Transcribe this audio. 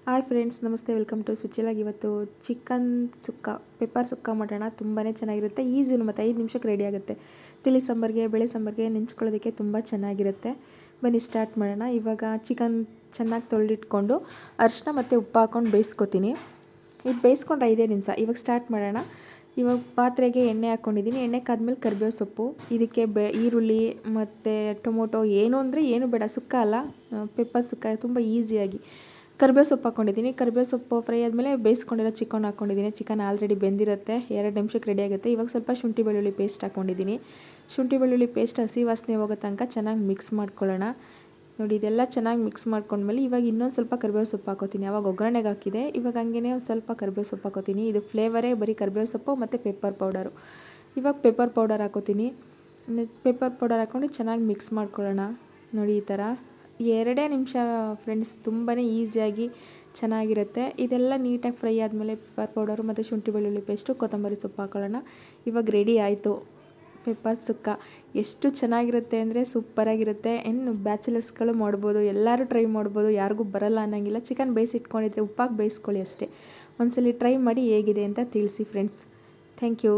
Hi friends, ನಮಸ್ತೆ. Welcome to ಸುಚಿಲಾಗಿ. ಇವತ್ತು ಚಿಕನ್ ಸುಕ್ಕ, ಪೆಪ್ಪರ್ ಸುಕ್ಕ ಮಾಡೋಣ. ತುಂಬಾ ಚೆನ್ನಾಗಿರುತ್ತೆ, ಈಸಿನೂ ಮತ್ತು 5 ನಿಮಿಷಕ್ಕೆ ರೆಡಿ ಆಗುತ್ತೆ. ತಿಳಿ ಸಾಂಬಾರಿಗೆ, ಬೇಳೆ ಸಾಂಬಾರಿಗೆ ನೆಂಚ್ಕೊಳ್ಳೋದಕ್ಕೆ ತುಂಬ ಚೆನ್ನಾಗಿರುತ್ತೆ. ಬನ್ನಿ ಸ್ಟಾರ್ಟ್ ಮಾಡೋಣ. ಇವಾಗ ಚಿಕನ್ ಚೆನ್ನಾಗಿ ತೊಳೆದಿಟ್ಕೊಂಡು ಅರಿಶಿನ ಮತ್ತು ಉಪ್ಪು ಹಾಕ್ಕೊಂಡು ಬೇಯಿಸ್ಕೊತೀನಿ. ಇದು ಬೇಯಿಸ್ಕೊಂಡ್ರೆ 5 ನಿಮಿಷ. ಇವಾಗ ಸ್ಟಾರ್ಟ್ ಮಾಡೋಣ. ಇವಾಗ ಪಾತ್ರೆಗೆ ಎಣ್ಣೆ ಹಾಕ್ಕೊಂಡಿದ್ದೀನಿ. ಎಣ್ಣೆ ಕಾದ್ಮೇಲೆ ಕರಿಬೇವು ಸೊಪ್ಪು, ಇದಕ್ಕೆ ಈರುಳ್ಳಿ ಮತ್ತು ಟೊಮೊಟೊ, ಏನು ಅಂದರೆ ಏನು ಬೇಡ, ಸುಕ್ಕ ಅಲ್ಲ, ಪೆಪ್ಪರ್ ಸುಕ್ಕ ತುಂಬ ಈಸಿಯಾಗಿ. ಕರಿಬೇವು ಸೊಪ್ಪು ಹಾಕ್ಕೊಂಡಿದ್ದೀನಿ. ಕರಿಬೇವು ಸೊಪ್ಪು ಫ್ರೈ ಆದಮೇಲೆ ಬೇಯಿಸ್ಕೊಂಡಿರೋ ಚಿಕನ್ ಹಾಕ್ಕೊಂಡಿದ್ದೀನಿ. ಚಿಕನ್ ಆಲ್ರೆಡಿ ಬೆಂದಿರುತ್ತೆ, 2 ನಿಮಿಷಕ್ಕೆ ರೆಡಿ ಆಗುತ್ತೆ. ಇವಾಗ ಸ್ವಲ್ಪ ಶುಂಠಿ ಬೆಳ್ಳುಳ್ಳಿ ಪೇಸ್ಟ್ ಹಾಕ್ಕೊಂಡಿದ್ದೀನಿ. ಶುಂಠಿ ಬೆಳ್ಳುಳ್ಳಿ ಪೇಸ್ಟ್ ಹಸಿ ವಾಸನೆ ಹೋಗೋ ತನಕ ಚೆನ್ನಾಗಿ ಮಿಕ್ಸ್ ಮಾಡ್ಕೊಳ್ಳೋಣ. ನೋಡಿ, ಇದೆಲ್ಲ ಚೆನ್ನಾಗಿ ಮಿಕ್ಸ್ ಮಾಡ್ಕೊಂಡ್ಮೇಲೆ ಇವಾಗ ಇನ್ನೊಂದು ಸ್ವಲ್ಪ ಕರಿಬೇವು ಸೊಪ್ಪು ಹಾಕೋತೀನಿ. ಆವಾಗ ಒಗ್ಗರಣೆಗೆ ಹಾಕಿದೆ, ಇವಾಗ ಹಂಗೇ ಒಂದು ಸ್ವಲ್ಪ ಕರಿಬೇವು ಸೊಪ್ಪು ಹಾಕೋತೀನಿ. ಇದು ಫ್ಲೇವರೇ ಬರೀ ಕರಿಬೇವು ಸೊಪ್ಪು ಮತ್ತು ಪೆಪ್ಪರ್ ಪೌಡರು. ಇವಾಗ ಪೆಪ್ಪರ್ ಪೌಡರ್ ಹಾಕೋತೀನಿ. ಪೆಪ್ಪರ್ ಪೌಡರ್ ಹಾಕ್ಕೊಂಡು ಚೆನ್ನಾಗಿ ಮಿಕ್ಸ್ ಮಾಡ್ಕೊಳ್ಳೋಣ. ನೋಡಿ, ಈ ಥರ 2 ನಿಮಿಷ ಫ್ರೆಂಡ್ಸ್, ತುಂಬಾ ಈಸಿಯಾಗಿ ಚೆನ್ನಾಗಿರುತ್ತೆ. ಇದೆಲ್ಲ ನೀಟಾಗಿ ಫ್ರೈ ಆದಮೇಲೆ ಪೆಪ್ಪರ್ ಪೌಡರು ಮತ್ತು ಶುಂಠಿ ಬೆಳ್ಳುಳ್ಳಿ ಪೇಸ್ಟು, ಕೊತ್ತಂಬರಿ ಸೊಪ್ಪು ಹಾಕೊಳ್ಳೋಣ. ಇವಾಗ ರೆಡಿ ಆಯಿತು ಪೆಪ್ಪರ್ ಸುಕ್ಕ. ಎಷ್ಟು ಚೆನ್ನಾಗಿರುತ್ತೆ ಅಂದರೆ ಸೂಪರಾಗಿರುತ್ತೆ. ಇನ್ನು ಬ್ಯಾಚುಲರ್ಸ್ಗಳು ಮಾಡ್ಬೋದು, ಎಲ್ಲರೂ ಟ್ರೈ ಮಾಡ್ಬೋದು, ಯಾರಿಗೂ ಬರಲ್ಲ ಅನ್ನೋಂಗಿಲ್ಲ. ಚಿಕನ್ ಬೇಯಿಸಿಟ್ಕೊಂಡಿದ್ರೆ ಉಪ್ಪಾಗಿ ಬೇಯಿಸ್ಕೊಳ್ಳಿ ಅಷ್ಟೇ. ಒಂದ್ಸಲ ಟ್ರೈ ಮಾಡಿ ಹೇಗಿದೆ ಅಂತ ತಿಳಿಸಿ ಫ್ರೆಂಡ್ಸ್. Thank you.